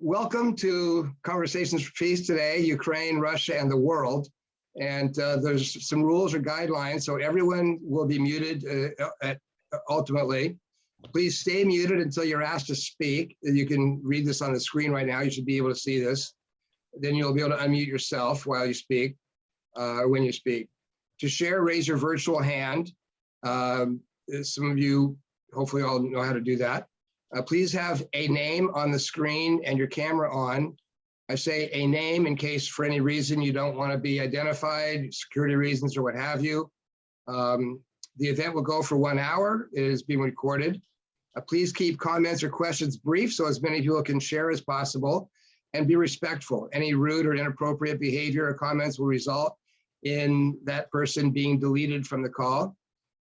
welcome to Conversations for Peace today, Ukraine, Russia, and the world. And there's some rules or guidelines, so everyone will be muted ultimately. Please stay muted until you're asked to speak. You can read this on the screen right now. You should be able to see this. Then you'll be able to unmute yourself while you speak, when you speak. To share, raise your virtual hand. Some of you hopefully all know how to do that. Please have a name on the screen and your camera on. I say a name in case for any reason you don't want to be identified, security reasons or what have you. The event will go for 1 hour. It is being recorded. Please keep comments or questions brief so as many people can share as possible, and be respectful. Any rude or inappropriate behavior or comments will result in that person being deleted from the call.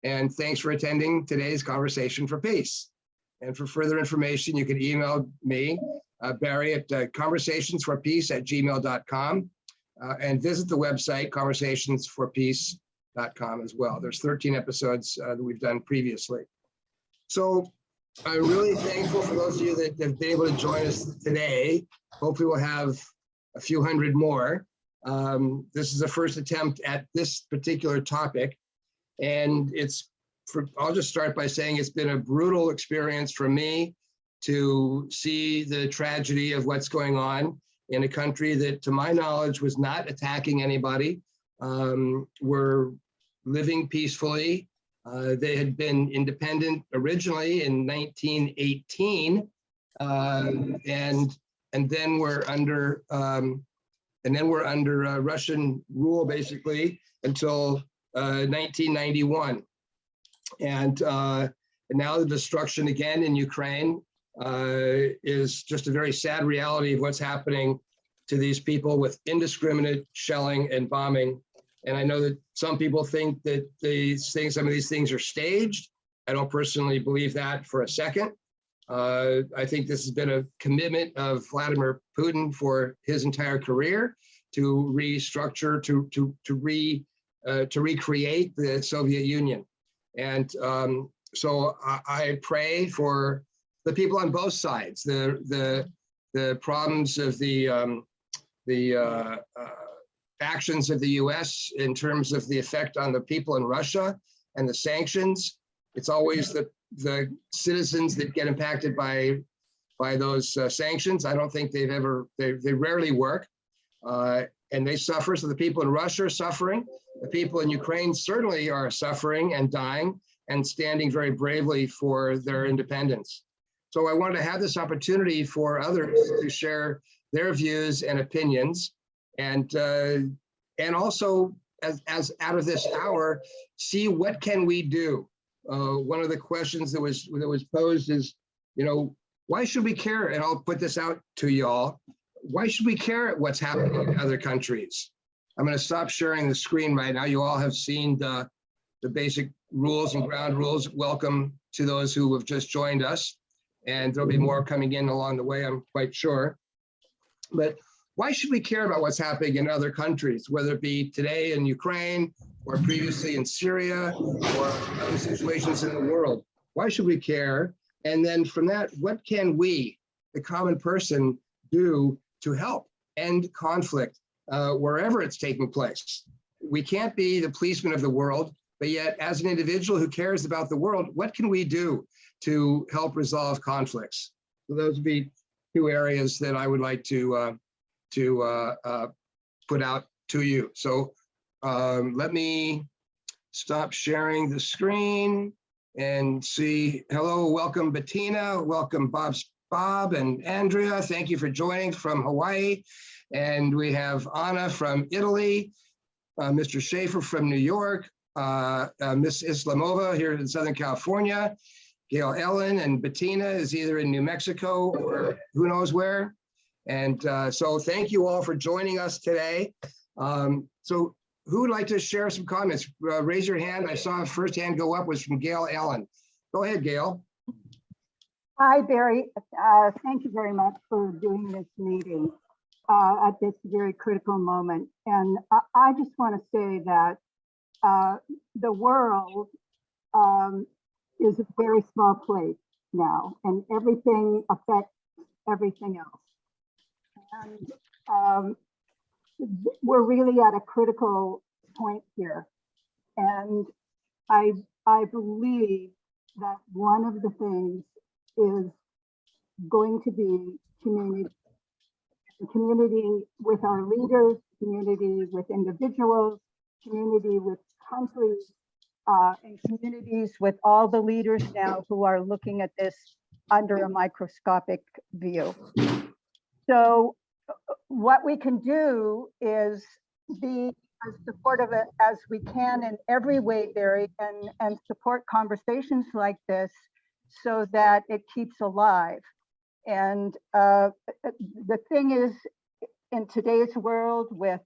And thanks for attending today's Conversation for Peace. And for further information, you can email me, Barry, at conversationsforpeace@gmail.com, and visit the website conversationsforpeace.com as well. There's 13 episodes that we've done previously. So I'm really thankful for those of you that have been able to join us today. Hopefully we'll have a few hundred more. This is the first attempt at this particular topic. And I'll just start by saying it's been a brutal experience for me to see the tragedy of what's going on in a country that, to my knowledge, was not attacking anybody. Were living peacefully. They had been independent originally in 1918, and then we're under Russian rule basically until 1991. And now the destruction again in Ukraine is just a very sad reality of what's happening to these people with indiscriminate shelling and bombing. And I know that some people think that some of these things are staged. I don't personally believe that for a second. I think this has been a commitment of Vladimir Putin for his entire career to restructure, to recreate the Soviet Union. And so I pray for the people on both sides, the problems of the actions of the US in terms of the effect on the people in Russia and the sanctions. It's always the citizens that get impacted by those sanctions. I don't think they rarely work, and they suffer. So the people in Russia are suffering. The people in Ukraine certainly are suffering and dying and standing very bravely for their independence. So I wanted to have this opportunity for others to share their views and opinions, and also as out of this hour, see what can we do. One of the questions that was posed is, why should we care? And I'll put this out to y'all. Why should we care what's happening in other countries? I'm going to stop sharing the screen right now. You all have seen the basic rules and ground rules. Welcome to those who have just joined us. And there'll be more coming in along the way, I'm quite sure. But why should we care about what's happening in other countries, whether it be today in Ukraine or previously in Syria or other situations in the world? Why should we care? And then from that, what can we, the common person, do to help end conflict wherever it's taking place? We can't be the policeman of the world, but yet as an individual who cares about the world, what can we do to help resolve conflicts? So those would be two areas that I would like to put out to you. So let me stop sharing the screen and see. Hello, welcome Bettina, welcome Bob and Andrea. Thank you for joining from Hawaii. And we have Anna from Italy, Mr. Schaefer from New York, Miss Islamova here in Southern California, Gail Ellen, and Bettina is either in New Mexico or who knows where. And so thank you all for joining us today. So who would like to share some comments? Raise your hand. I saw a first hand go up was from Gail Ellen. Go ahead, Gail. Hi, Barry. Thank you very much for doing this meeting at this very critical moment. And I just want to say that the world is a very small place now, and everything affects everything else. And we're really at a critical point here. And I believe that one of the things is going to be community with our leaders, community with individuals, community with countries, and communities with all the leaders now who are looking at this under a microscopic view. So what we can do is be as supportive as we can in every way, Barry, and support conversations like this so that it keeps alive. And the thing is, in today's world with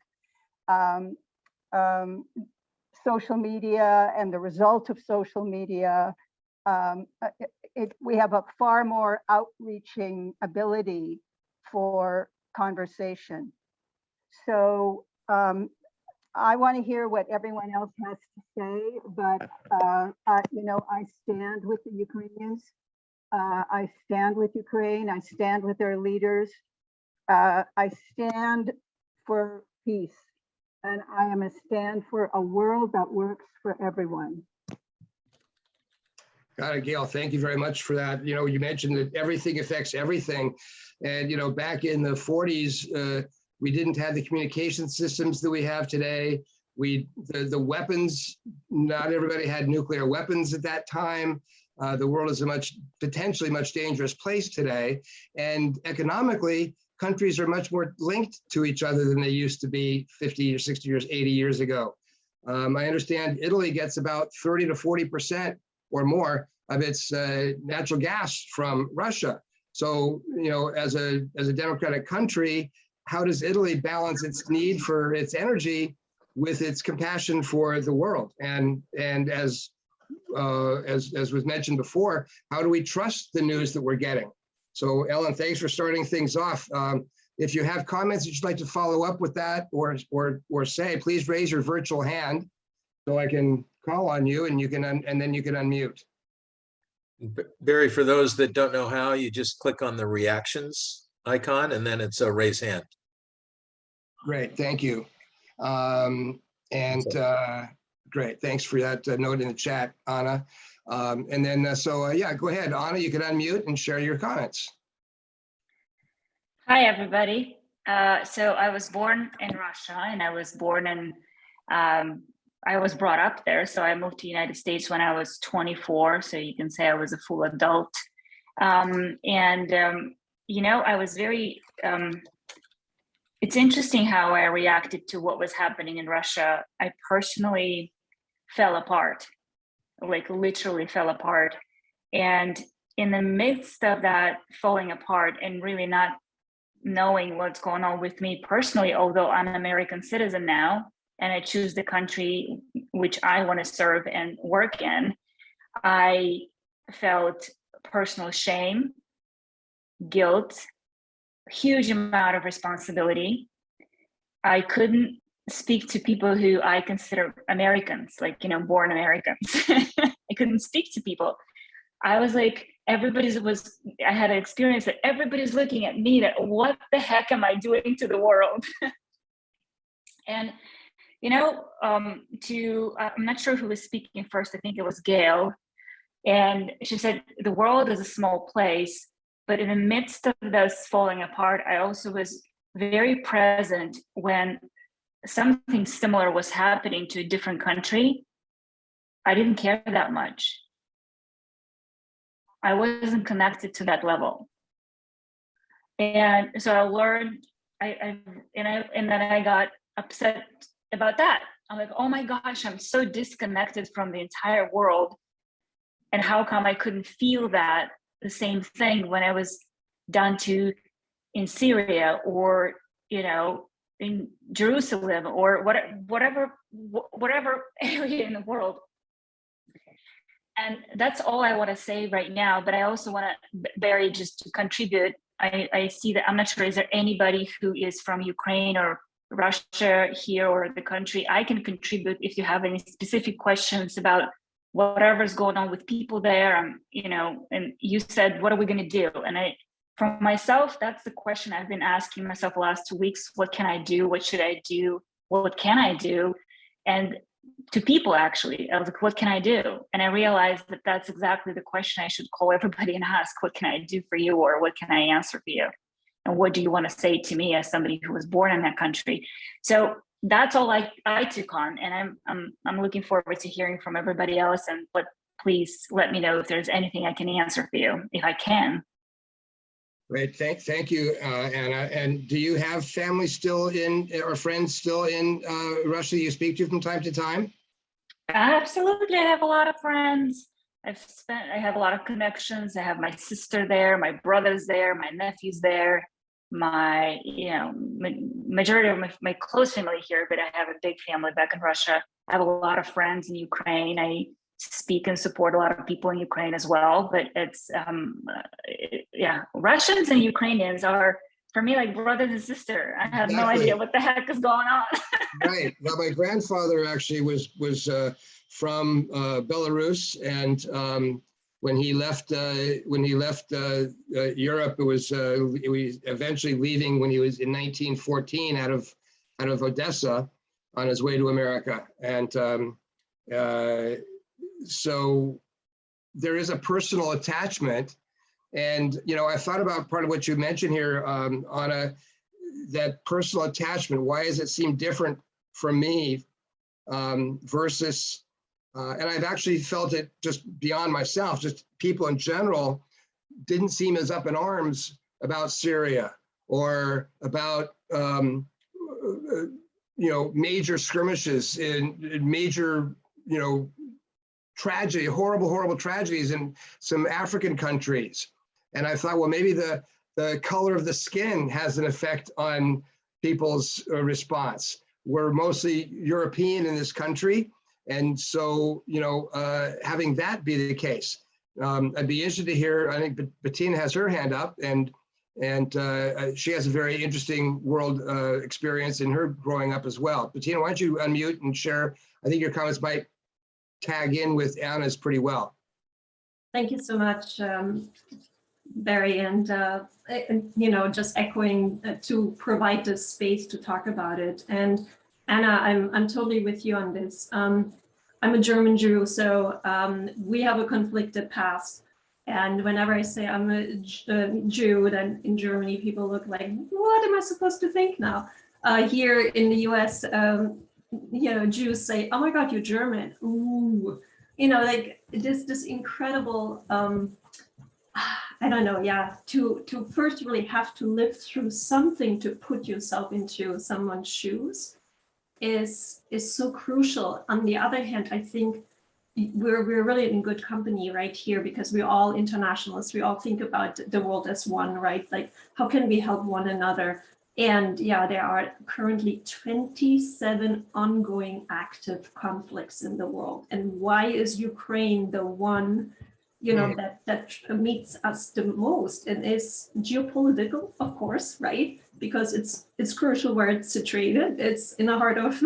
social media and the result of social media, we have a far more outreaching ability for conversation. So I want to hear what everyone else has to say, but you know, I stand with the Ukrainians. I stand with Ukraine. I stand with their leaders. I stand for peace, and I am a stand for a world that works for everyone. Got it, Gail. Thank you very much for that. You know, you mentioned that everything affects everything. And, you know, back in the 40s, we didn't have the communication systems that we have today. The weapons, not everybody had nuclear weapons at that time. The world is a potentially much dangerous place today. And economically, countries are much more linked to each other than they used to be 50 or 60 years, 80 years ago. I understand Italy gets about 30 to 40% or more of its natural gas from Russia. So, you know, as a democratic country, how does Italy balance its need for its energy with its compassion for the world? And as was mentioned before, how do we trust the news that we're getting? So, Ellen, thanks for starting things off. If you have comments that you'd like to follow up with that or say, please raise your virtual hand so I can call on you, and then you can unmute. Barry, for those that don't know how, you just click on the reactions icon and then it's a raise hand. Great, thank you. Great, thanks for that note in the chat, Anna. And then, yeah, go ahead, Anna, you can unmute and share your comments. Hi, everybody. So I was born in Russia, and I was born in, I was brought up there. So I moved to the United States when I was 24. So you can say I was a full adult. You know, I was very, it's interesting how I reacted to what was happening in Russia. I personally fell apart, like literally fell apart. And in the midst of that falling apart and really not knowing what's going on with me personally, although I'm an American citizen now, and I choose the country which I want to serve and work in, I felt personal shame, guilt, huge amount of responsibility. I couldn't speak to people who I consider Americans, like, you know, born Americans. I couldn't speak to people. I was like, I had an experience that everybody's looking at me, that what the heck am I doing to the world? And, you know, I'm not sure who was speaking first. I think it was Gail. And she said, the world is a small place, but in the midst of this falling apart, I also was very present when something similar was happening to a different country. I didn't care that much. I wasn't connected to that level. And so I learned, and then I got upset about that. I'm like, oh my gosh, I'm so disconnected from the entire world. And how come I couldn't feel that the same thing when I was done to in Syria, or, you know, in Jerusalem, or whatever area in the world. And that's all I want to say right now. But I also want to, Barry, just to contribute. I see that, I'm not sure, is there anybody who is from Ukraine or Russia here or the country? I can contribute if you have any specific questions about whatever's going on with people there. You know, and you said, what are we going to do? And for myself, that's the question I've been asking myself the last 2 weeks. What can I do? What should I do? What can I do? And to people, actually, I was like, what can I do? And I realized that that's exactly the question I should call everybody and ask, what can I do for you? Or what can I answer for you? And what do you want to say to me as somebody who was born in that country? So that's all I took on. And I'm looking forward to hearing from everybody else. And but please let me know if there's anything I can answer for you, if I can. Great, thank you, Anna. And do you have family still in, or friends still in Russia you speak to from time to time? Absolutely, I have a lot of friends. I have a lot of connections. I have my sister there, my brother's there, my nephew's there, my, majority of my close family here, but I have a big family back in Russia. I have a lot of friends in Ukraine. I speak and support a lot of people in Ukraine as well, but it's, Russians and Ukrainians are, for me, like brothers and sisters. I have no idea what the heck is going on. Right. Well, my grandfather actually was from Belarus, and when he left Europe, it was eventually leaving when he was in 1914 out of Odessa on his way to America, and so there is a personal attachment. And, I thought about part of what you mentioned here, Anna, that personal attachment. Why does it seem different from me versus, and I've actually felt it just beyond myself, just people in general didn't seem as up in arms about Syria or about, major skirmishes in major, tragedy, horrible tragedies in some African countries. And I thought, well, maybe the color of the skin has an effect on people's response. We're mostly European in this country. And so, having that be the case, I'd be interested to hear, I think Bettina has her hand up, and she has a very interesting world experience in her growing up as well. Bettina, why don't you unmute and share? I think your comments might tag in with Anna's pretty well. Thank you so much, Barry, and just echoing to provide this space to talk about it. And Anna, I'm totally with you on this. I'm a German Jew, so we have a conflicted past. And whenever I say I'm a Jew, then in Germany people look like, what am I supposed to think now? Here in the US, Jews say, oh my God, you're German. Ooh, like this incredible, I don't know, to first really have to live through something to put yourself into someone's shoes is so crucial. On the other hand, I think we're really in good company right here because we're all internationalists. We all think about the world as one, right? Like, how can we help one another? And there are currently 27 ongoing active conflicts in the world. And why is Ukraine the one, that meets us the most? And is geopolitical, of course, right? Because it's crucial where it's situated. It's in the heart of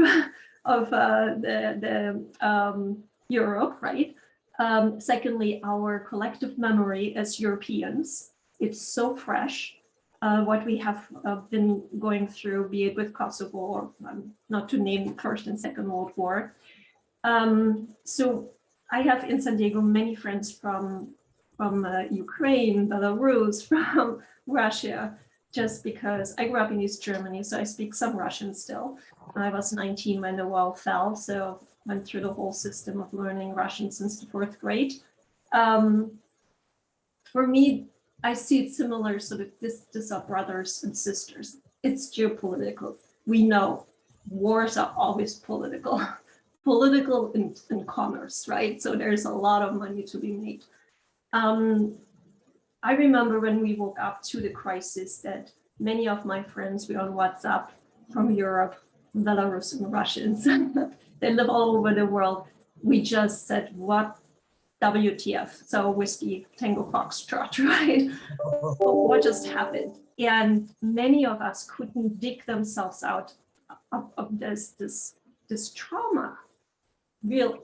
Europe, right? Secondly, our collective memory as Europeans, it's so fresh. What we have been going through, be it with Kosovo or not to name First and Second World War. So I have in San Diego many friends from Ukraine, Belarus, from Russia, just because I grew up in East Germany, so I speak some Russian still. I was 19 when the wall fell, so went through the whole system of learning Russian since the 4th grade. For me, I see it similar, sort of this are brothers and sisters. It's geopolitical. We know wars are always political, political in commerce, right? So there's a lot of money to be made. I remember when we woke up to the crisis that many of my friends were on WhatsApp from Europe, Belarus and Russians. They live all over the world. We just said, what WTF? So whiskey, Tango Foxtrot, right? What just happened? And many of us couldn't dig themselves out of this trauma, really.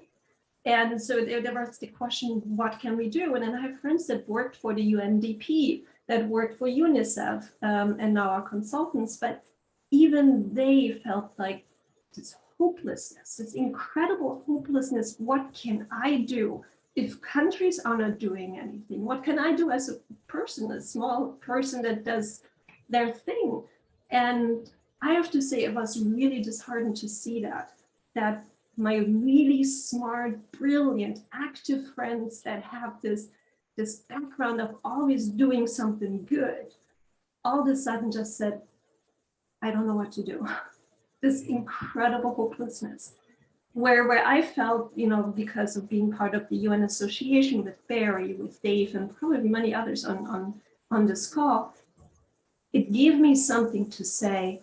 And so there was the question, what can we do? And then I have friends that worked for the UNDP that worked for UNICEF and now are consultants, but even they felt like this hopelessness, this incredible hopelessness. What can I do if countries are not doing anything? What can I do as a person, a small person that does their thing? And I have to say, it was really disheartened to see that my really smart, brilliant, active friends that have this background of always doing something good, all of a sudden just said, I don't know what to do. This incredible hopelessness. Where I felt, because of being part of the UN Association with Barry, with Dave, and probably many others on this call, it gave me something to say.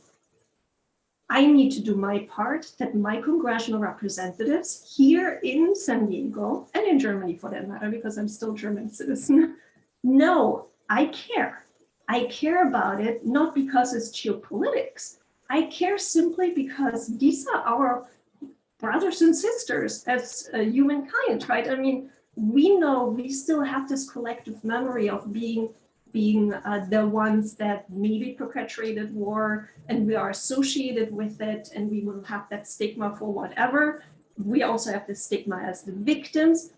I need to do my part, that my congressional representatives here in San Diego, and in Germany for that matter, because I'm still a German citizen, know I care. I care about it, not because it's geopolitics. I care simply because these are our brothers and sisters as humankind, right? I mean, we know we still have this collective memory of being the ones that maybe perpetrated war, and we are associated with it, and we will have that stigma for whatever. We also have the stigma as the victims,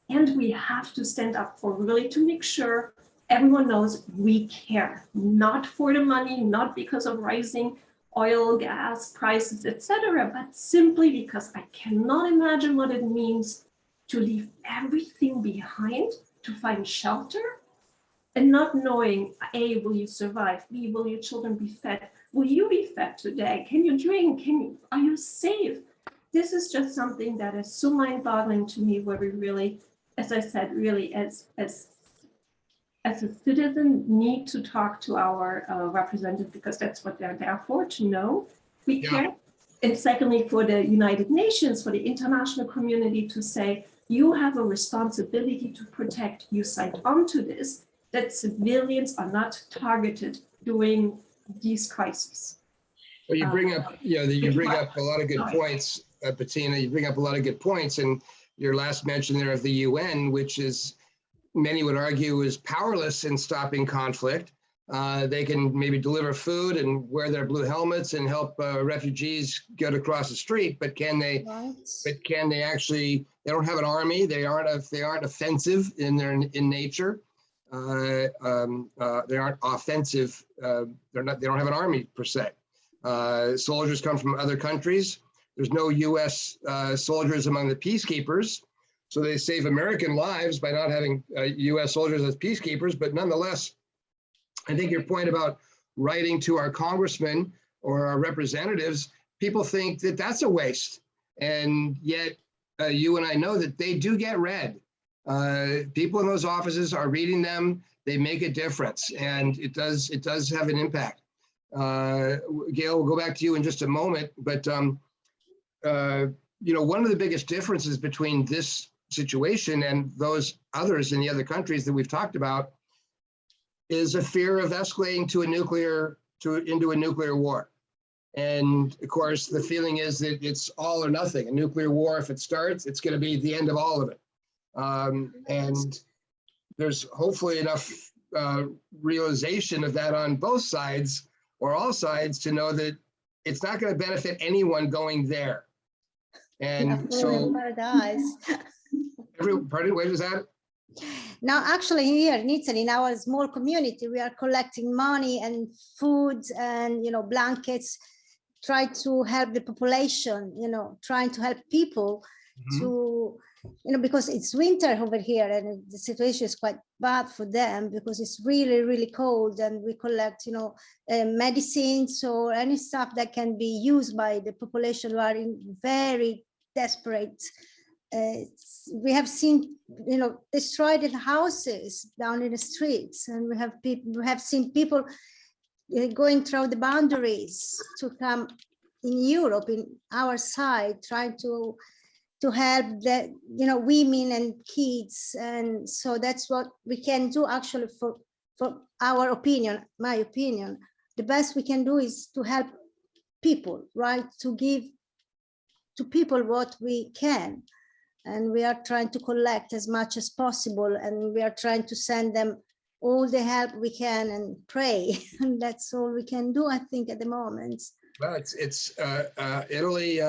and we have to stand up for really to make sure everyone knows we care, not for the money, not because of rising oil, gas prices, etc., but simply because I cannot imagine what it means to leave everything behind to find shelter and not knowing, A, will you survive? B, will your children be fed? Will you be fed today? Can you drink? Are you safe? This is just something that is so mind-boggling to me, where we really, as I said, really as a citizen need to talk to our representatives, because that's what they're there for, to know we care. And secondly, for the United Nations, for the international community to say, you have a responsibility to protect, you signed on to this, that civilians are not targeted during these crises. Well, you bring up, you bring up a lot of good points, Bettina. You bring up a lot of good points, and your last mention there of the UN, which is, many would argue, is powerless in stopping conflict. They can maybe deliver food and wear their blue helmets and help refugees get across the street, but can they? Right. But can they actually? They don't have an army. They aren't offensive in nature. They aren't offensive. They don't have an army per se. Soldiers come from other countries. There's no U.S. Soldiers among the peacekeepers. So they save American lives by not having U.S. soldiers as peacekeepers. But nonetheless, I think your point about writing to our congressmen or our representatives, people think that that's a waste. And yet you and I know that they do get read. People in those offices are reading them. They make a difference, and it does have an impact. Gail, we'll go back to you in just a moment. But one of the biggest differences between this situation and those others in the other countries that we've talked about is a fear of escalating into a nuclear war. And of course, the feeling is that it's all or nothing. A nuclear war, if it starts, it's going to be the end of all of it. And there's hopefully enough realization of that on both sides or all sides to know that it's not going to benefit anyone going there. And so, paradise. Pardon, where is that? Now, actually, here in Italy, in our small community, we are collecting money and food and blankets, try to help the population. Trying to help people to, because it's winter over here and the situation is quite bad for them because it's really, really cold, and we collect, medicines or any stuff that can be used by the population who are in very desperate. We have seen, destroyed houses down in the streets, and we have seen people going through the boundaries to come in Europe, in our side, trying to help the women and kids. And so that's what we can do actually for our opinion, my opinion. The best we can do is to help people, right? To give to people what we can. And we are trying to collect as much as possible, and we are trying to send them all the help we can and pray. And that's all we can do, I think, at the moment. Well, Italy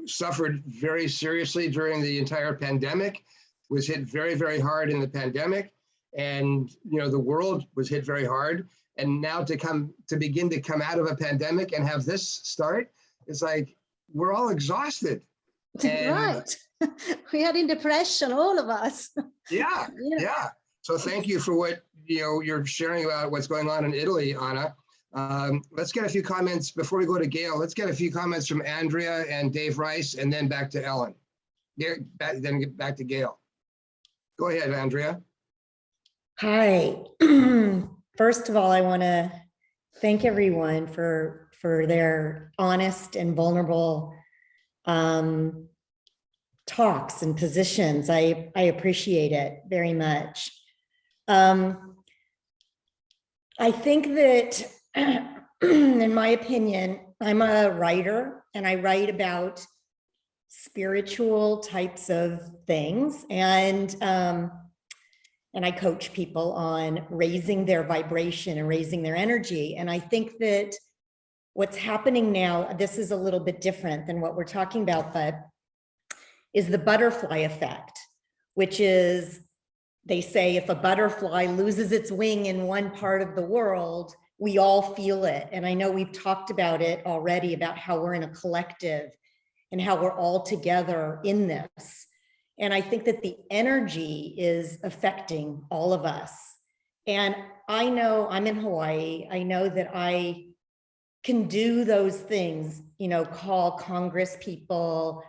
suffered very seriously during the entire pandemic, was hit very, very hard in the pandemic. And, you know, the world was hit very hard. And now to begin to come out of a pandemic and have this start, it's like, we're all exhausted. And Right. We are in depression, all of us. yeah, yeah. So thank you for what, you know, you're sharing about what's going on in Italy, Anna. Let's get a few comments before we go to Gail. Let's get a few comments from Andrea and Dave Rice, and then back to Ellen. Then get back to Gail. Go ahead, Andrea. Hi. First of all, I want to thank everyone for their honest and vulnerable talks and positions. I appreciate it very much. I think that, in my opinion, I'm a writer and I write about spiritual types of things, and I coach people on raising their vibration and raising their energy. And I think that what's happening now, this is a little bit different than what we're talking about, but is the butterfly effect, which is, they say if a butterfly loses its wing in one part of the world, we all feel it. And I know we've talked about it already, about how we're in a collective and how we're all together in this. And I think that the energy is affecting all of us. And I know I'm in Hawaii. I know that I can do those things, you know, call Congress people,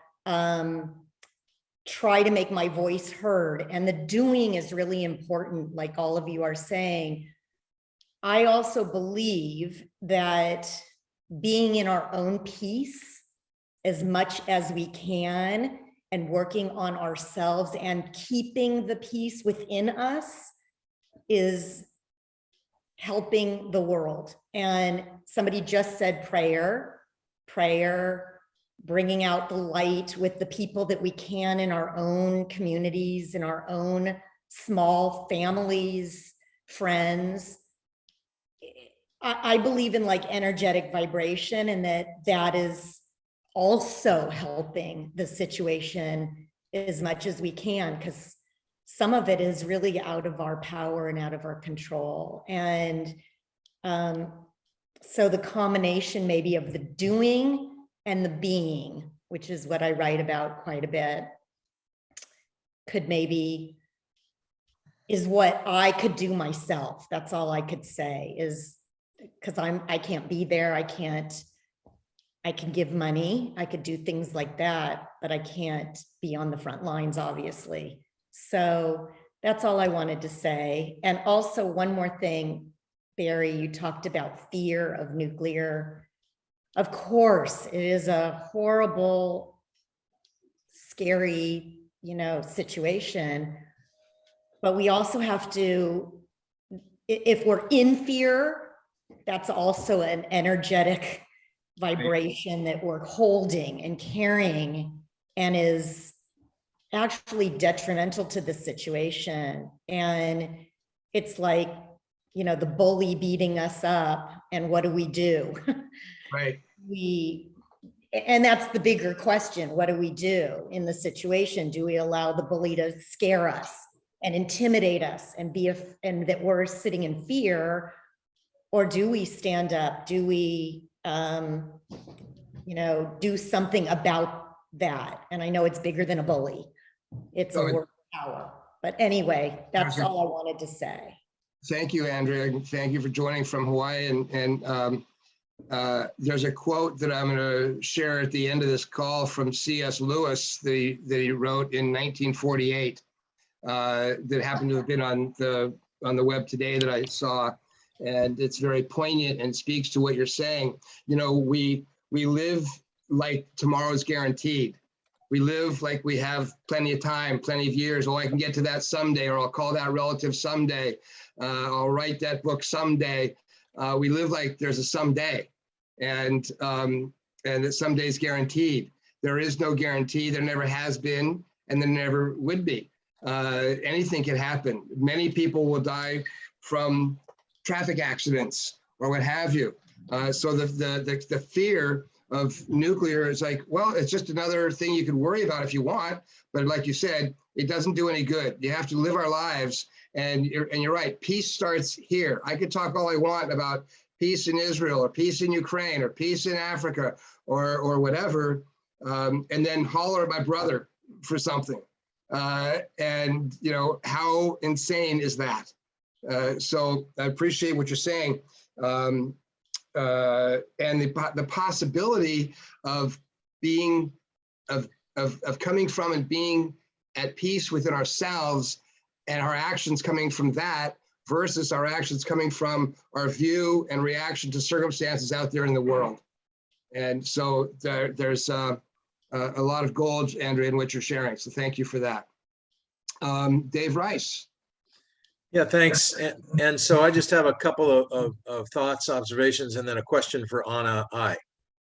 try to make my voice heard. And the doing is really important, like all of you are saying. I also believe that being in our own peace as much as we can and working on ourselves and keeping the peace within us is helping the world. And somebody just said prayer, bringing out the light with the people that we can in our own communities, in our own small families, friends. I believe in like energetic vibration, and that is also helping the situation as much as we can, because some of it is really out of our power and out of our control. And so the combination maybe of the doing and the being, which is what I write about quite a bit, is what I could do myself. That's all I could say, is because I can't be there. I can give money, I could do things like that, but I can't be on the front lines, obviously. So that's all I wanted to say. And also one more thing, Barry, you talked about fear of nuclear. Of course, it is a horrible, scary, you know, situation, but we also have to, if we're in fear, that's also an energetic vibration that we're holding and carrying, and is actually detrimental to the situation. And it's like, you know, the bully beating us up, and what do? Right. And that's the bigger question. What do we do in the situation? Do we allow the bully to scare us and intimidate us and and that we're sitting in fear? Or do we stand up? Do we, you know, do something about that? And I know it's bigger than a bully. It's a word of power. But anyway, that's all I wanted to say. Thank you, Andrea. Thank you for joining from Hawaii. And there's a quote that I'm going to share at the end of this call from C.S. Lewis that he wrote in 1948 that happened to have been on the web today that I saw. And it's very poignant and speaks to what you're saying. You know, we live like tomorrow's guaranteed. We live like we have plenty of time, plenty of years. Oh, I can get to that someday, or I'll call that relative someday. I'll write that book someday. We live like there's a someday, and that someday is guaranteed. There is no guarantee. There never has been, and there never would be. anything can happen. Many people will die from traffic accidents or what have you. So the fear of nuclear is like, well, it's just another thing you could worry about if you want, but like you said, it doesn't do any good. You have to live our lives, and you're right. Peace starts here. I could talk all I want about peace in Israel or peace in Ukraine or peace in Africa or whatever, and then holler at my brother for something. And you know, how insane is that? So I appreciate what you're saying. And the possibility of being, of coming from and being at peace within ourselves, and our actions coming from that versus our actions coming from our view and reaction to circumstances out there in the world. And so there's a lot of gold, Andrea, in what you're sharing. So thank you for that. Dave Rice. Yeah, thanks. And so I just have a couple of thoughts, observations, and then a question for Anna I.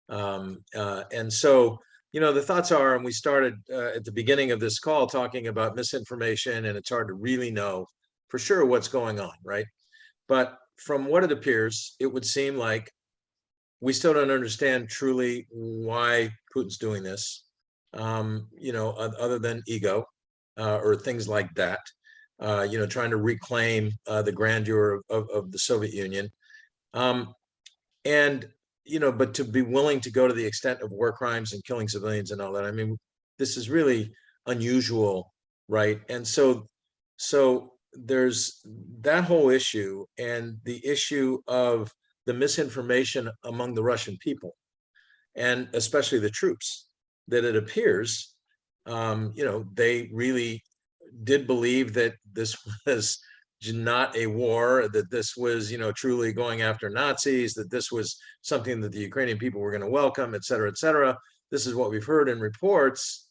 And so, you know, the thoughts are, and we started at the beginning of this call talking about misinformation, and it's hard to really know for sure what's going on, right? But from what it appears, it would seem like we still don't understand truly why Putin's doing this, you know, other than ego or things like that. You know, trying to reclaim the grandeur of the Soviet Union. And, you know, but to be willing to go to the extent of war crimes and killing civilians and all that, I mean, this is really unusual, right? And so there's that whole issue, and the issue of the misinformation among the Russian people, and especially the troops, that it appears, you know, they really did believe that this was not a war, that this was, you know, truly going after Nazis, that this was something that the Ukrainian people were going to welcome, et cetera, et cetera. This is what we've heard in reports.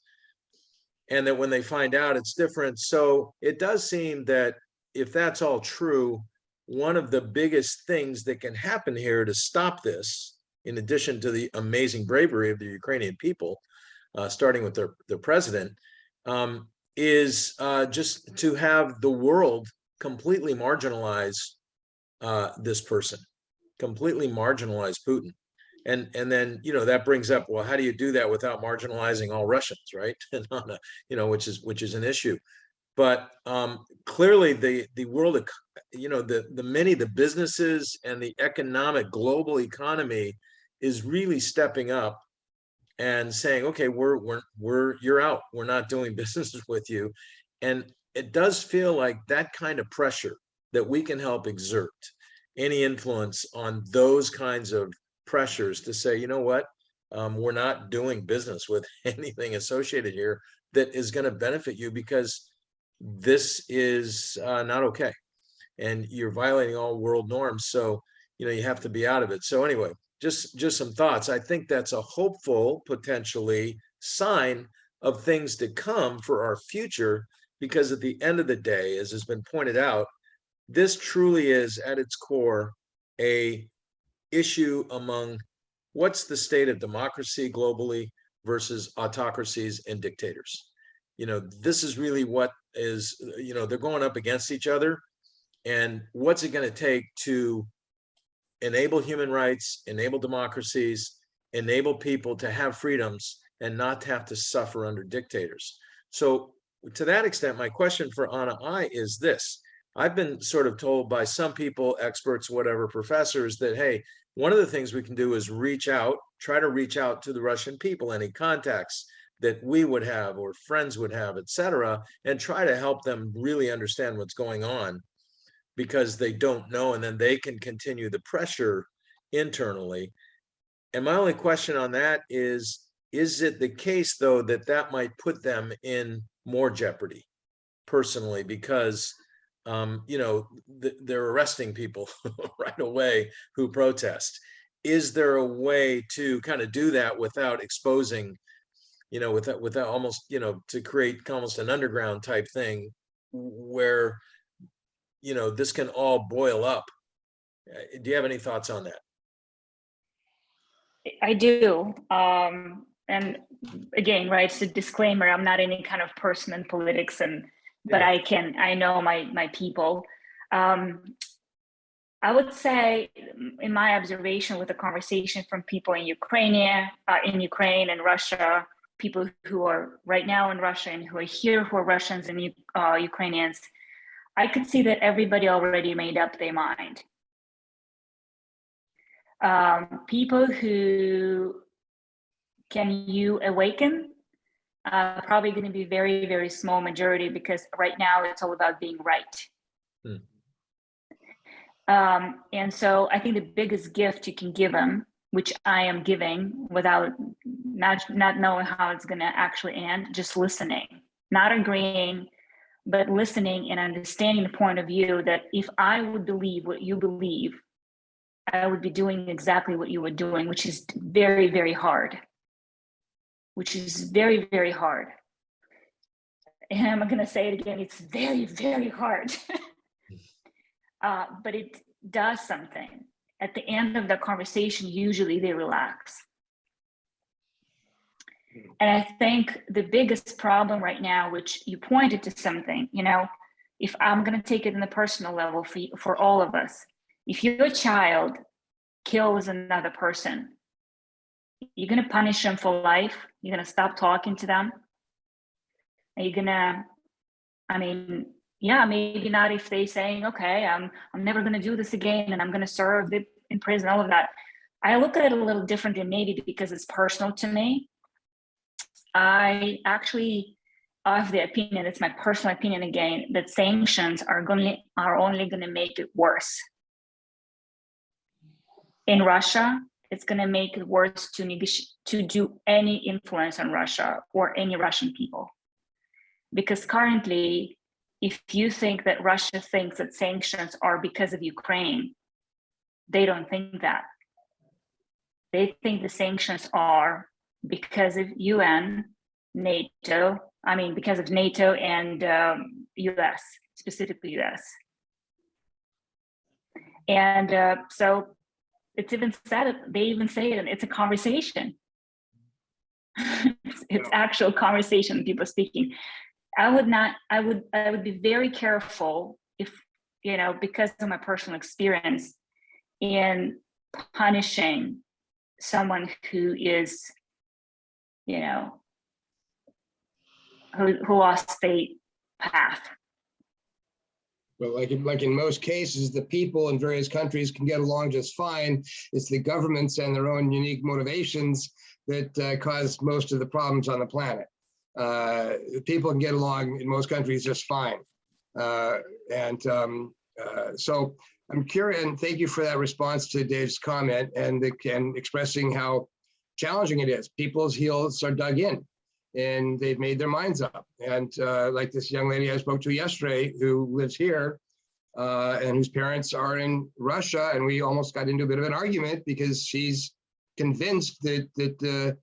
And that when they find out, it's different. So it does seem that if that's all true, one of the biggest things that can happen here to stop this, in addition to the amazing bravery of the Ukrainian people, starting with their president, is just to have the world completely marginalize this person, completely marginalize Putin. And then, you know, that brings up, well, how do you do that without marginalizing all Russians, right? And you know, which is an issue. But clearly the world, you know, the businesses and the economic global economy is really stepping up and saying, okay, you're out. We're not doing business with you. And it does feel like that kind of pressure that we can help exert any influence on those kinds of pressures to say, you know what, we're not doing business with anything associated here that is going to benefit you, because this is not okay. And you're violating all world norms. So, you know, you have to be out of it. So anyway, just some thoughts. I think that's a hopeful, potentially, sign of things to come for our future, because at the end of the day, as has been pointed out, this truly is at its core a issue among what's the state of democracy globally versus autocracies and dictators. You know, this is really what is, you know, they're going up against each other. And what's it going to take to enable human rights, enable democracies, enable people to have freedoms and not to have to suffer under dictators? So to that extent, my question for Anna I is this. I've been sort of told by some people, experts, whatever, professors, that, hey, one of the things we can do is try to reach out to the Russian people, any contacts that we would have or friends would have, et cetera, and try to help them really understand what's going on, because they don't know, and then they can continue the pressure internally. And my only question on that is it the case, though, that might put them in more jeopardy personally, because you know, they're arresting people right away who protest? Is there a way to kind of do that without exposing, you know, without almost, you know, to create almost an underground type thing where, you know, this can all boil up? Do you have any thoughts on that? I do. And again, right, it's a disclaimer. I'm not any kind of person in politics, and but I know my people. I would say, in my observation with the conversation from people in Ukraine and Russia, people who are right now in Russia and who are here who are Russians and Ukrainians, I could see that everybody already made up their mind. People who can you awaken, probably going to be very, very small majority, because right now it's all about being right. And so I think the biggest gift you can give them, which I am giving without not knowing how it's going to actually end, just listening, not agreeing, but listening and understanding the point of view that if I would believe what you believe, I would be doing exactly what you were doing, which is very, very hard, which is very, very hard. And I'm going to say it again, it's very, very hard. But it does something. At the end of the conversation, usually they relax. And I think the biggest problem right now, which you pointed to something, if I'm going to take it in the personal level for all of us, if your child kills another person, you're going to punish them for life. You're going to stop talking to them. Are you going to, maybe not if they saying, okay, I'm never going to do this again and I'm going to serve in prison, all of that. I look at it a little differently, maybe because it's personal to me. I actually have the opinion, it's my personal opinion again, that sanctions are only going to make it worse. In Russia, it's going to make it worse to do any influence on Russia or any Russian people. Because currently, if you think that Russia thinks that sanctions are because of Ukraine, they don't think that. They think the sanctions are because of UN, NATO, because of NATO and US, specifically US. And so it's even said, they even say it, and it's a conversation. it's actual conversation, people speaking. I would be very careful if, because of my personal experience in punishing someone who is, who lost the path. Well, like in most cases, the people in various countries can get along just fine. It's the governments and their own unique motivations that cause most of the problems on the planet. People can get along in most countries just fine. So I'm curious, and thank you for that response to Dave's comment and expressing how challenging it is. People's heels are dug in and they've made their minds up. And like this young lady I spoke to yesterday who lives here and whose parents are in Russia, and we almost got into a bit of an argument because she's convinced that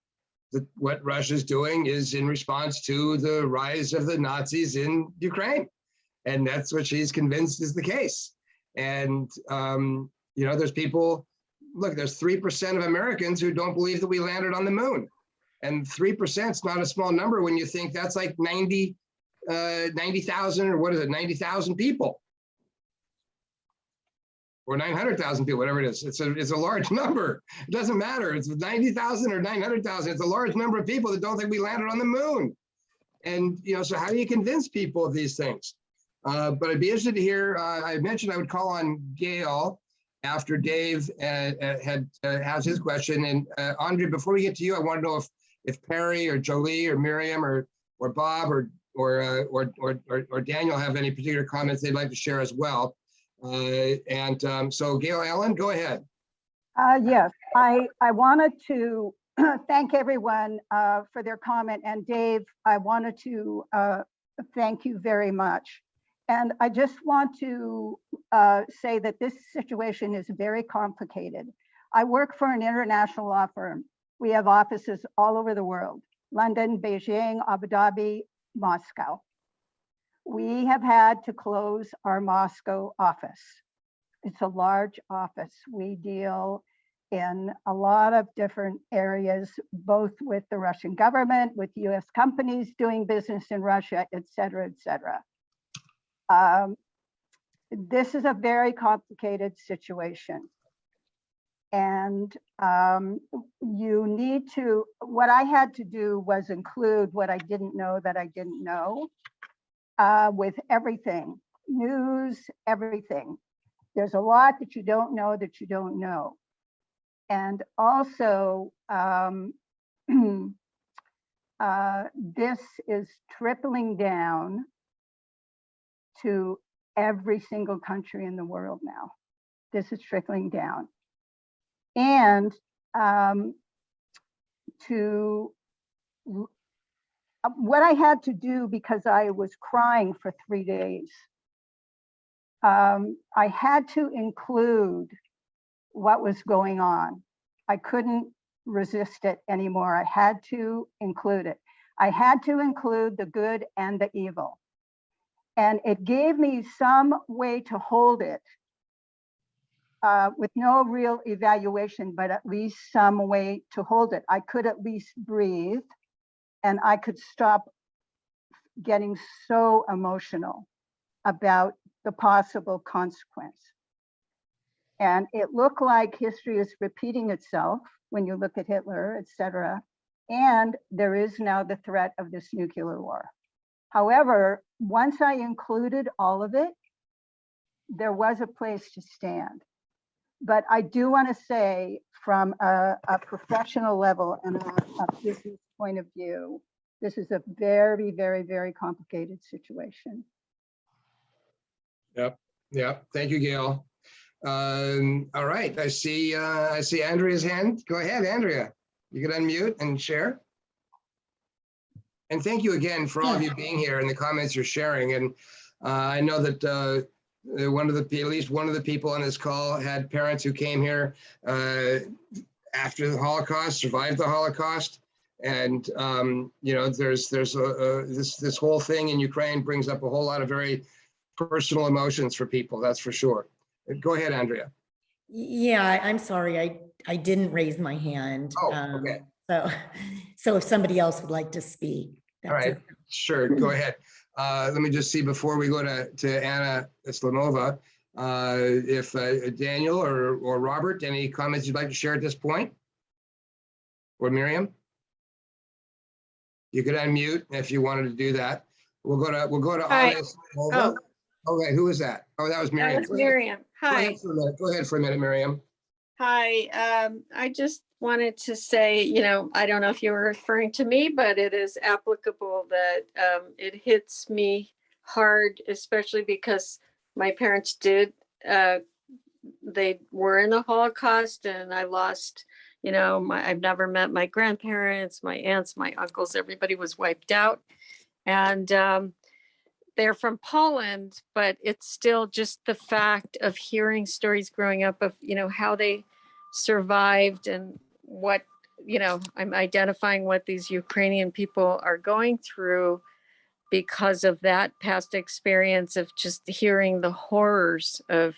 what Russia's doing is in response to the rise of the Nazis in Ukraine. And that's what she's convinced is the case. And, there's people, look, there's 3% of Americans who don't believe that we landed on the moon. And 3% is not a small number when you think that's like 90,000 or what is it, 90,000 people. Or 900,000 people, whatever it is. It's a large number. It doesn't matter. It's 90,000 or 900,000. It's a large number of people that don't think we landed on the moon. And, so how do you convince people of these things? But I'd be interested to hear, I mentioned I would call on Gail after Dave has his question. And Andre, before we get to you, I want to know if Perry or Jolie or Miriam or Bob or Daniel have any particular comments they'd like to share as well. So Gail Allen, go ahead. Yes, I wanted to thank everyone for their comment. And Dave, I wanted to thank you very much. And I just want to say that this situation is very complicated. I work for an international law firm. We have offices all over the world: London, Beijing, Abu Dhabi, Moscow. We have had to close our Moscow office. It's a large office. We deal in a lot of different areas, both with the Russian government, with US companies doing business in Russia, et cetera, et cetera. This is a very complicated situation. And you need to, what I had to do was include what I didn't know that I didn't know with everything, news, everything. There's a lot that you don't know that you don't know. And also, this is trickling down to every single country in the world now. This is trickling down. And what I had to do, because I was crying for 3 days, I had to include what was going on. I couldn't resist it anymore. I had to include it. I had to include the good and the evil. And it gave me some way to hold it with no real evaluation, but at least some way to hold it. I could at least breathe, and I could stop getting so emotional about the possible consequence. And it looked like history is repeating itself when you look at Hitler, etc. And there is now the threat of this nuclear war. However, once I included all of it, there was a place to stand. But I do want to say, from a professional level and a business point of view, this is a very, very, very complicated situation. Yep. Yep. Thank you, Gail. All right. I see Andrea's hand. Go ahead, Andrea. You can unmute and share. And thank you again for all of you being here and the comments you're sharing. And I know that at least one of the people on this call had parents who came here after the Holocaust, survived the Holocaust. And you know, there's this whole thing in Ukraine brings up a whole lot of very personal emotions for people, that's for sure. Go ahead, Andrea. Yeah, I'm sorry, I didn't raise my hand. Oh, okay. So if somebody else would like to speak. All right, it. sure, go ahead. Let me just see before we go to Anna Islamova, if Daniel or Robert, any comments you'd like to share at this point? Or Miriam? You could unmute if you wanted to do that. We'll go to Hi. Anna Islamova. Okay, who was that? Oh, that was Miriam. That was Miriam. Hi. Go ahead for a minute, Miriam. Hi. I just wanted to say, you know, I don't know if you were referring to me, but it is applicable that it hits me hard, especially because my parents did, they were in the Holocaust, and I lost, you know, I've never met my grandparents, my aunts, my uncles, everybody was wiped out. And they're from Poland, but it's still just the fact of hearing stories growing up of, you know, how they survived and what, you know, I'm identifying what these Ukrainian people are going through because of that past experience of just hearing the horrors of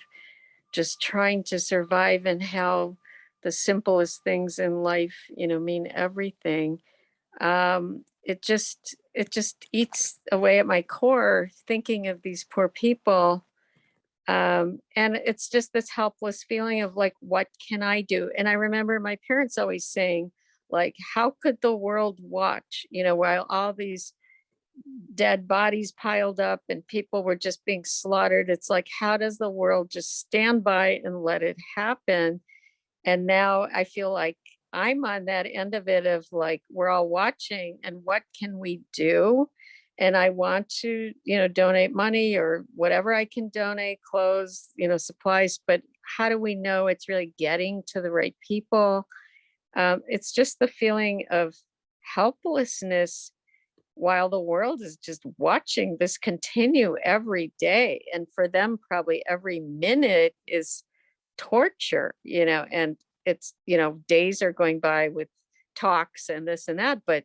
just trying to survive and how the simplest things in life, you know, mean everything. It just eats away at my core thinking of these poor people. And it's just this helpless feeling of like, what can I do? And I remember my parents always saying, like, how could the world watch, you know, while all these dead bodies piled up and people were just being slaughtered? It's like, how does the world just stand by and let it happen? And now I feel like I'm on that end of it of like, we're all watching and what can we do? And I want to, you know, donate money or whatever I can donate, clothes, you know, supplies, but how do we know it's really getting to the right people? It's just the feeling of helplessness while the world is just watching this continue every day. And for them, probably every minute is torture, you know, and it's, you know, days are going by with talks and this and that, but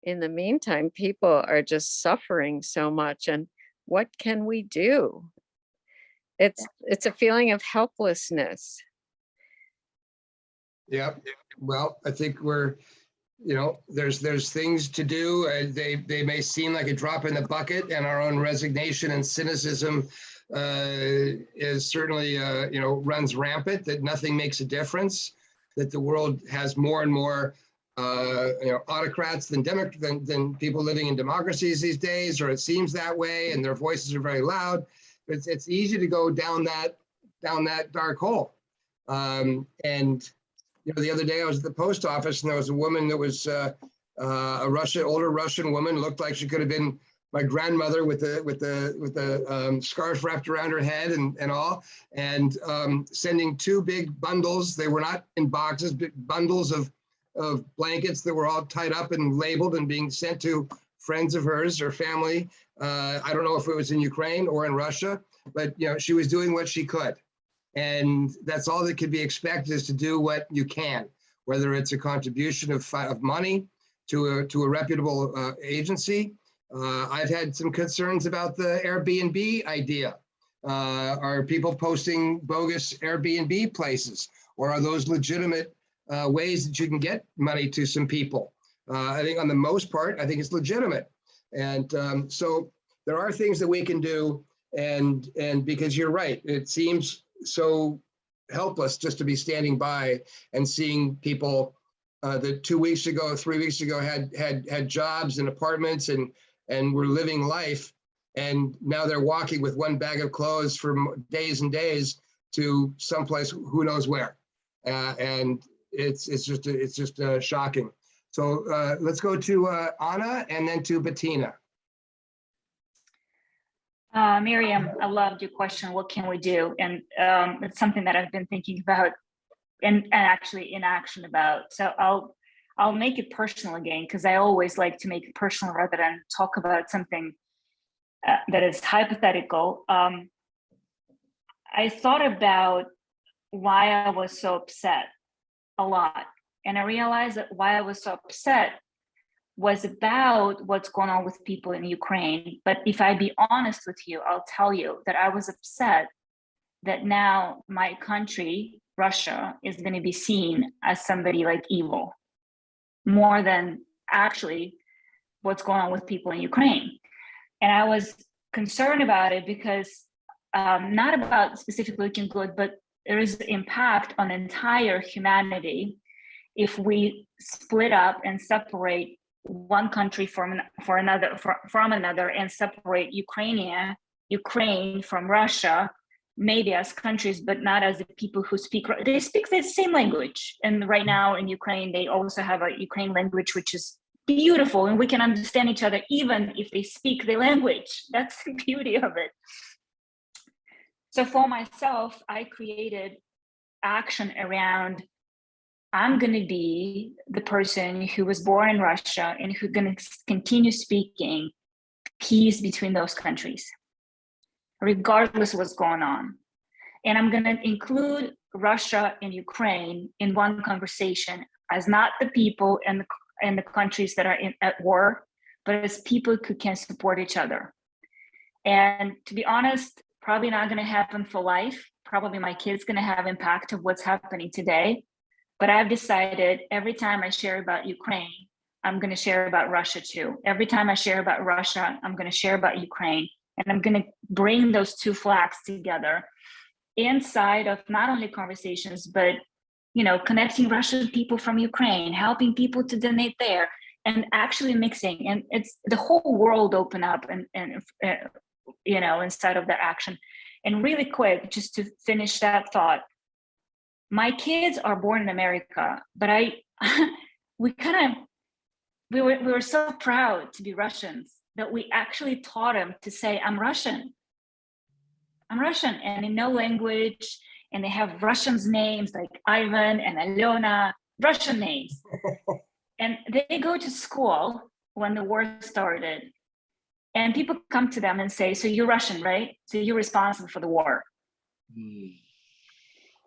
in the meantime, people are just suffering so much. And what can we do? It's a feeling of helplessness. Yeah, well, I think we're there's things to do. They may seem like a drop in the bucket, and our own resignation and cynicism is certainly, runs rampant, that nothing makes a difference, that the world has more and more, autocrats than people living in democracies these days, or it seems that way, and their voices are very loud. It's easy to go down that dark hole. And the other day I was at the post office, and there was a woman that was a older Russian woman, looked like she could have been my grandmother with the scarf wrapped around her head and all, and sending 2 big bundles. They were not in boxes, but bundles of blankets that were all tied up and labeled and being sent to friends of hers or family. I don't know if it was in Ukraine or in Russia, but she was doing what she could. And that's all that could be expected, is to do what you can, whether it's a contribution of money to a reputable agency. I've had some concerns about the Airbnb idea. Are people posting bogus Airbnb places, or are those legitimate ways that you can get money to some people? I think on the most part, I think it's legitimate. And so there are things that we can do, and because you're right, it seems so helpless just to be standing by and seeing people that 2 weeks ago, 3 weeks ago had jobs and apartments and were living life, and now they're walking with 1 bag of clothes for days and days to someplace who knows where, and it's just shocking. So let's go to Anna and then to Bettina. Miriam, I loved your question. What can we do? And it's something that I've been thinking about and actually in action about. So I'll make it personal again, because I always like to make it personal rather than talk about something that is hypothetical. I thought about why I was so upset a lot. And I realized that why I was so upset was about what's going on with people in Ukraine. But if I be honest with you, I'll tell you that I was upset that now my country, Russia, is going to be seen as somebody like evil, more than actually what's going on with people in Ukraine. And I was concerned about it because not about specifically looking good, but there is impact on entire humanity if we split up and separate one country from another and separate Ukraine from Russia, maybe as countries, but not as the people who speak. They speak the same language. And right now in Ukraine, they also have a Ukraine language, which is beautiful. And we can understand each other, even if they speak the language. That's the beauty of it. So for myself, I created action around, I'm going to be the person who was born in Russia and who's going to continue speaking peace between those countries, regardless of what's going on. And I'm going to include Russia and Ukraine in one conversation as not the people and the countries that are at war, but as people who can support each other. And to be honest, probably not going to happen for life. Probably my kid's going to have impact of what's happening today. But I've decided every time I share about Ukraine, I'm going to share about Russia too. Every time I share about Russia, I'm going to share about Ukraine. And I'm going to bring those two flags together inside of not only conversations, but connecting Russian people from Ukraine, helping people to donate there, and actually mixing. And it's the whole world open up and inside of that action. And really quick, just to finish that thought, my kids are born in America, but we were so proud to be Russians that we actually taught them to say, I'm Russian, and in no language, and they have Russians names like Ivan and Alena, Russian names. And they go to school when the war started, and people come to them and say, so you're Russian, right? So you're responsible for the war.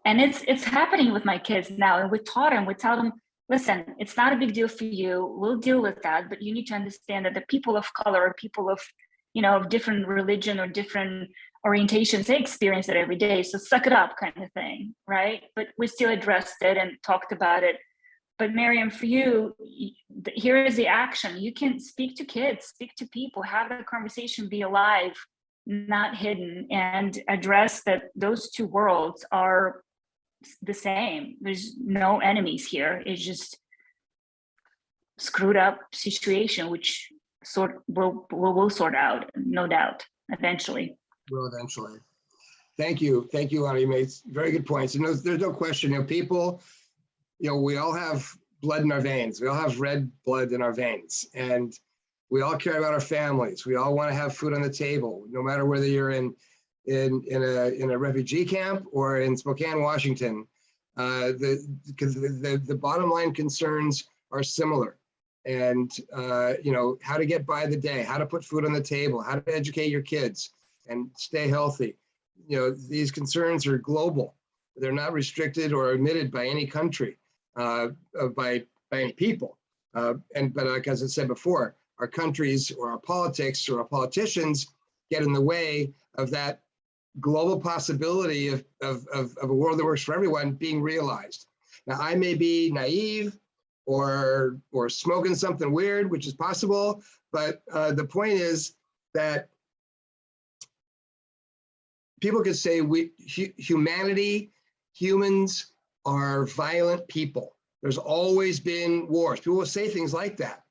And it's happening with my kids now. And we tell them, listen, it's not a big deal for you. We'll deal with that. But you need to understand that the people of color, or people of, of different religion or different orientations, they experience it every day. So suck it up kind of thing, right? But we still addressed it and talked about it. but Miriam, for you, here is the action. You can speak to kids, speak to people, have the conversation be alive, not hidden, and address that those two worlds are the same. There's no enemies here. It's just screwed up situation, which we'll sort out, no doubt, eventually. Will eventually. Thank you, Anna. You made very good points. And there's no question. People, we all have blood in our veins. We all have red blood in our veins, and we all care about our families. We all want to have food on the table, no matter whether you're in a refugee camp or in Spokane, Washington. Because the bottom line concerns are similar. And how to get by the day, how to put food on the table, how to educate your kids and stay healthy. These concerns are global. They're not restricted or omitted by any country, by any people. But like as I said before, our countries or our politics or our politicians get in the way of that global possibility of a world that works for everyone being realized. Now, I may be naive or smoking something weird, which is possible, but the point is that people could say humans are violent people. There's always been wars. People will say things like that.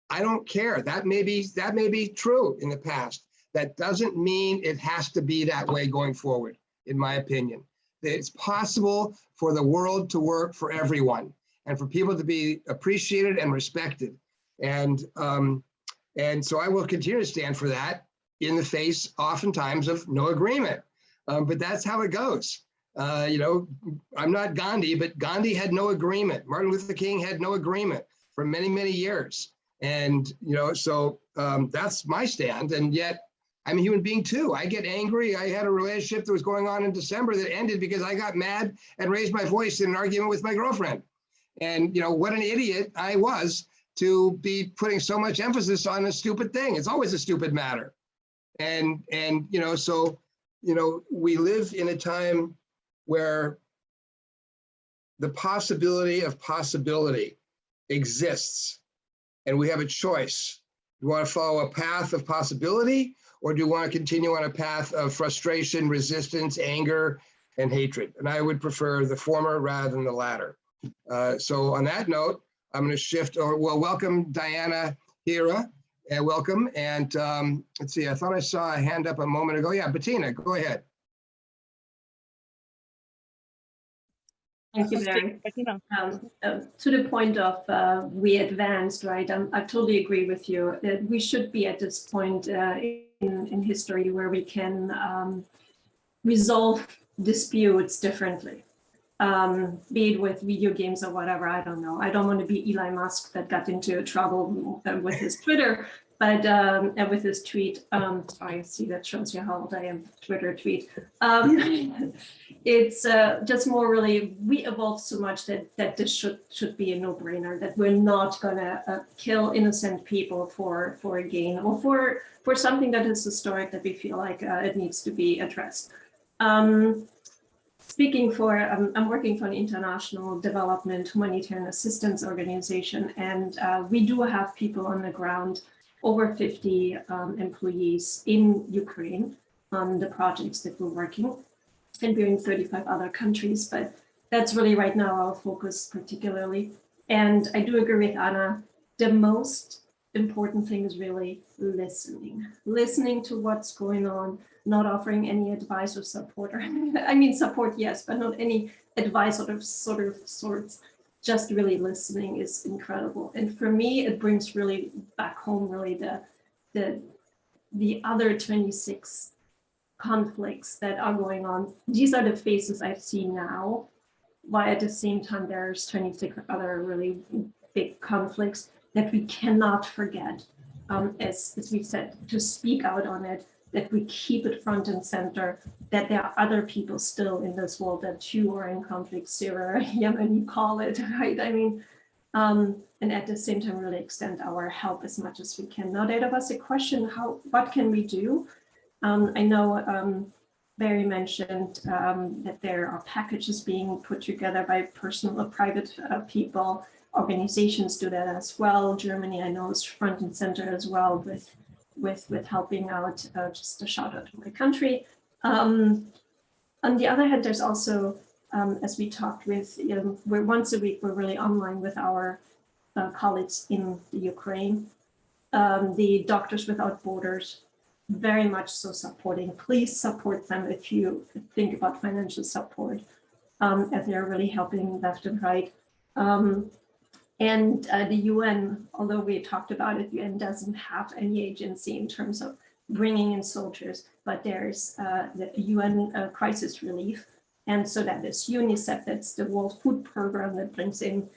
I don't care. That may be true in the past. That doesn't mean it has to be that way going forward, in my opinion. It's possible for the world to work for everyone and for people to be appreciated and respected. And so I will continue to stand for that in the face, oftentimes, of no agreement. But that's how it goes. I'm not Gandhi, but Gandhi had no agreement. Martin Luther King had no agreement for many, many years. And, so that's my stand. And yet I'm a human being too. I get angry. I had a relationship that was going on in December that ended because I got mad and raised my voice in an argument with my girlfriend. And, what an idiot I was to be putting so much emphasis on a stupid thing. It's always a stupid matter. And so, we live in a time where the possibility of possibility exists, and we have a choice. Do you want to follow a path of possibility, or do you want to continue on a path of frustration, resistance, anger, and hatred? And I would prefer the former rather than the latter. So on that note, I'm going to shift, welcome Diana Hira, and welcome. And let's see, I thought I saw a hand up a moment ago. Yeah, Bettina, go ahead. Thank you, Barry. To the point of we advanced, right? I totally agree with you that we should be at this point in history where we can resolve disputes differently, be it with video games or whatever. I don't know. I don't want to be Elon Musk that got into trouble with his Twitter, but with his tweet. I see that shows you how old I am. Twitter tweet. It's just more really, we evolved so much that this should be a no-brainer, that we're not gonna kill innocent people for a gain or for something that is historic that we feel like it needs to be addressed. Speaking for, I'm working for an international development humanitarian assistance organization, and we do have people on the ground, over 50 employees in Ukraine on the projects that we're working. And we're in 35 other countries, but that's really right now our focus particularly. And I do agree with Anna, the most important thing is really listening to what's going on, not offering any advice or support. I mean, support, yes, but not any advice sorts. Just really listening is incredible. And for me, it brings really back home really the other 26 conflicts that are going on. These are the faces I see now, while at the same time there's 26 other really big conflicts that we cannot forget, as we said, to speak out on it, that we keep it front and center, that there are other people still in this world that too are in conflict, Syria, Yemen, you call it, right? I mean, and at the same time really extend our help as much as we can. Now that was a question, what can we do? I know Barry mentioned that there are packages being put together by personal or private people. Organizations do that as well. Germany, I know, is front and center as well with helping out. Just a shout out to my country. On the other hand, there's also, as we talked with, we're once a week, we're really online with our colleagues in the Ukraine, the Doctors Without Borders, very much so supporting. Please support them if you think about financial support, as they're really helping left and right. And the UN, although we talked about it, UN doesn't have any agency in terms of bringing in soldiers, but there's the UN crisis relief. And so that is UNICEF, that's the World Food Program that brings in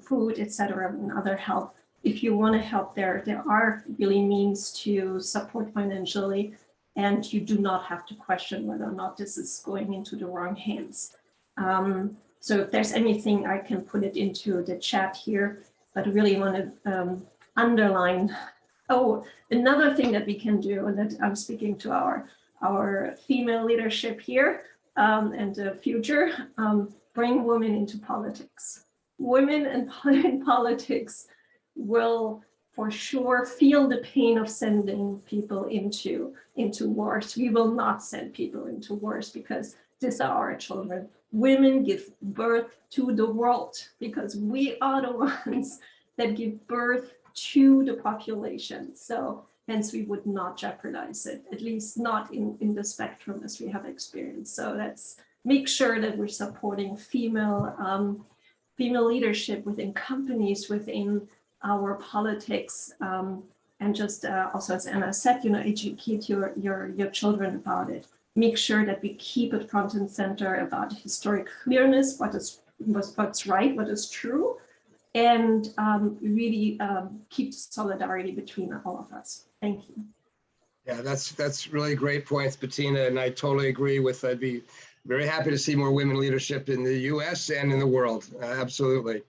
food, etc., and other help. If you want to help there are really means to support financially, and you do not have to question whether or not this is going into the wrong hands. So if there's anything, I can put it into the chat here, but I really want to underline. Oh, another thing that we can do, and that I'm speaking to our female leadership here and the future, bring women into politics. Women in politics will for sure feel the pain of sending people into wars. We will not send people into wars because these are our children. Women give birth to the world because we are the ones that give birth to the population. So hence we would not jeopardize it, at least not in the spectrum as we have experienced. So let's make sure that we're supporting female leadership within companies, within our politics, and just also, as Anna said, educate your children about it. Make sure that we keep it front and center about historic clearness, what's right, what is true, and really keep solidarity between all of us. Thank you. Yeah, that's really great points, Bettina, and I totally agree with. I'd be very happy to see more women leadership in the U.S. and in the world. Absolutely,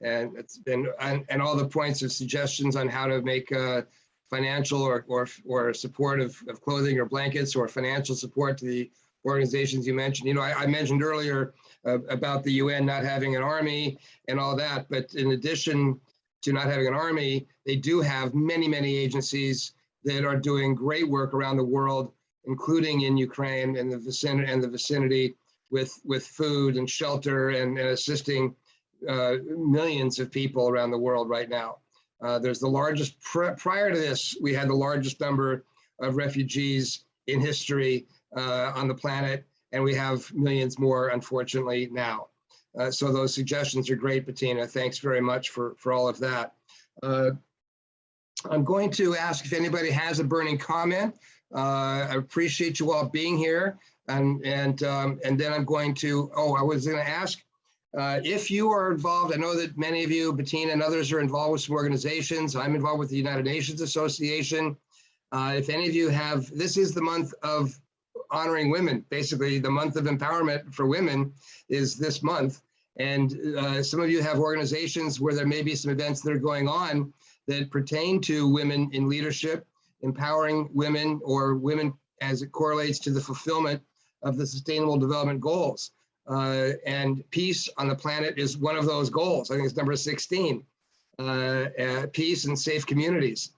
and it's been and all the points of suggestions on how to make financial or support of clothing or blankets or financial support to the organizations you mentioned. I mentioned earlier about the UN not having an army and all that, but in addition to not having an army, they do have many, many agencies that are doing great work around the world, including in Ukraine and the vicinity with food and shelter and assisting millions of people around the world right now. There's the largest, prior to this, we had the largest number of refugees in history on the planet, and we have millions more, unfortunately, now. So those suggestions are great, Bettina. Thanks very much for all of that. I'm going to ask if anybody has a burning comment. I appreciate you all being here. And then I'm going to, I was going to ask, if you are involved, I know that many of you, Bettina and others, are involved with some organizations. I'm involved with the United Nations Association. If any of you have, this is the month of honoring women. Basically, the month of empowerment for women is this month. And some of you have organizations where there may be some events that are going on that pertain to women in leadership, empowering women or women as it correlates to the fulfillment of the Sustainable Development Goals. And peace on the planet is one of those goals. I think it's number 16, peace and safe communities.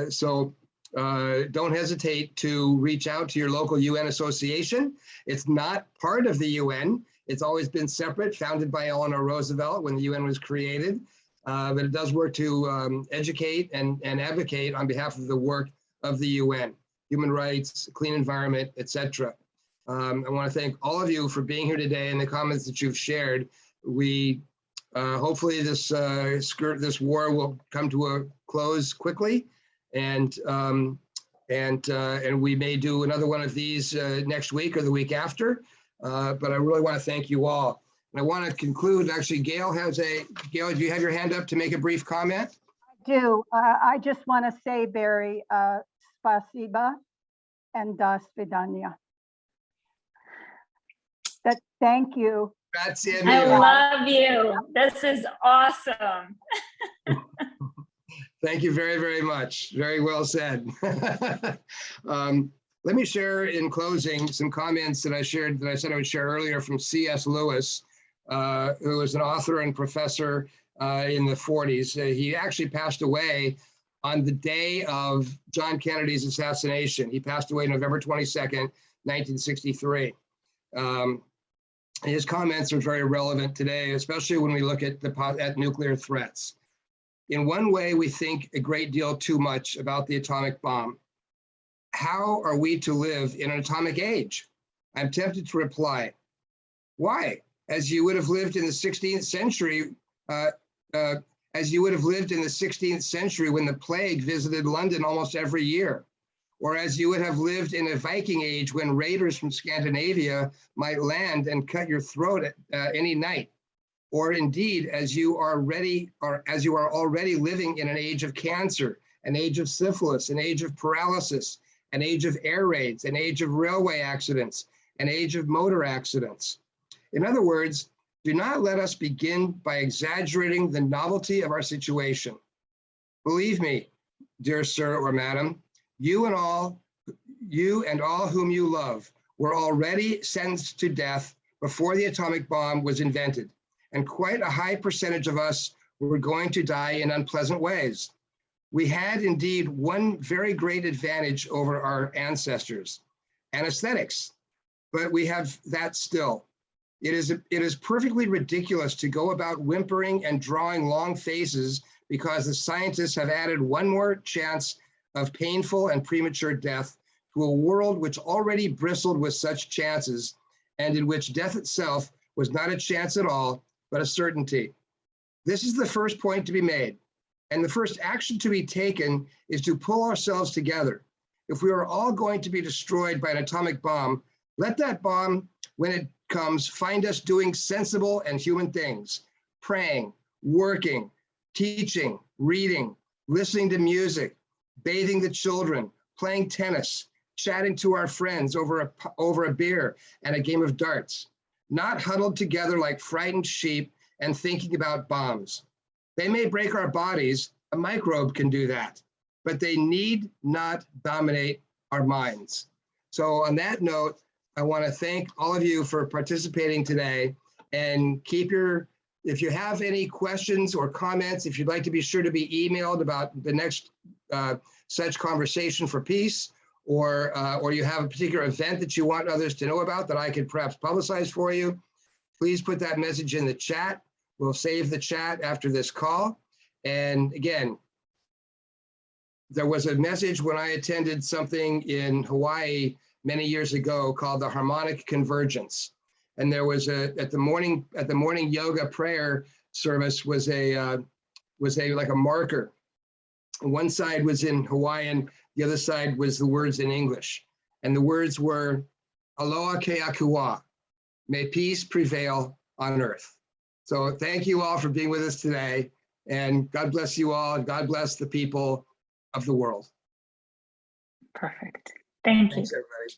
So don't hesitate to reach out to your local UN association. It's not part of the UN. It's always been separate, founded by Eleanor Roosevelt when the UN was created. But it does work to educate and advocate on behalf of the work of the UN, human rights, clean environment, etc. I want to thank all of you for being here today and the comments that you've shared. We hopefully this war will come to a close quickly, and we may do another one of these next week or the week after. But I really want to thank you all. And I want to conclude. Actually, Gail, do you have your hand up to make a brief comment? I do. I just want to say, Barry, spasiba and do svidaniya. Thank you. Grazie I mille. love you. This is awesome. Thank you very, very much. Very well said. Let me share in closing some comments that I shared, that I said I would share earlier from C.S. Lewis, who was an author and professor in the 40s. He actually passed away on the day of John Kennedy's assassination. He passed away November 22nd, 1963. His comments are very relevant today, especially when we look at nuclear threats. In one way, we think a great deal too much about the atomic bomb. How are we to live in an atomic age? I'm tempted to reply, why? As you would have lived in the 16th century, as you would have lived in the 16th century when the plague visited London almost every year, or as you would have lived in a Viking age when raiders from Scandinavia might land and cut your throat at any night, or indeed as you are already living in an age of cancer, an age of syphilis, an age of paralysis, an age of air raids, an age of railway accidents, an age of motor accidents. In other words, do not let us begin by exaggerating the novelty of our situation. Believe me, dear sir or madam, you and all whom you love were already sentenced to death before the atomic bomb was invented, and quite a high percentage of us were going to die in unpleasant ways. We had indeed one very great advantage over our ancestors, anesthetics, but we have that still. It is perfectly ridiculous to go about whimpering and drawing long faces because the scientists have added one more chance of painful and premature death to a world which already bristled with such chances, and in which death itself was not a chance at all, but a certainty. This is the first point to be made. And the first action to be taken is to pull ourselves together. If we are all going to be destroyed by an atomic bomb, let that bomb, when it comes, find us doing sensible and human things, praying, working, teaching, reading, listening to music, bathing the children, playing tennis, chatting to our friends over a beer and a game of darts, not huddled together like frightened sheep and thinking about bombs. They may break our bodies, a microbe can do that, but they need not dominate our minds. So on that note, I want to thank all of you for participating today, and if you have any questions or comments, if you'd like to be sure to be emailed about the next such conversation for peace, or you have a particular event that you want others to know about that I could perhaps publicize for you, please put that message in the chat. We'll save the chat after this call. And again, there was a message when I attended something in Hawaii many years ago called the harmonic convergence. And there was at the morning yoga prayer service was like a marker. One side was in Hawaiian, the other side was the words in English. And the words were, Aloha keakua, may peace prevail on earth. So thank you all for being with us today, and God bless you all, and God bless the people of the world. Perfect. Thank you. Thanks, everybody.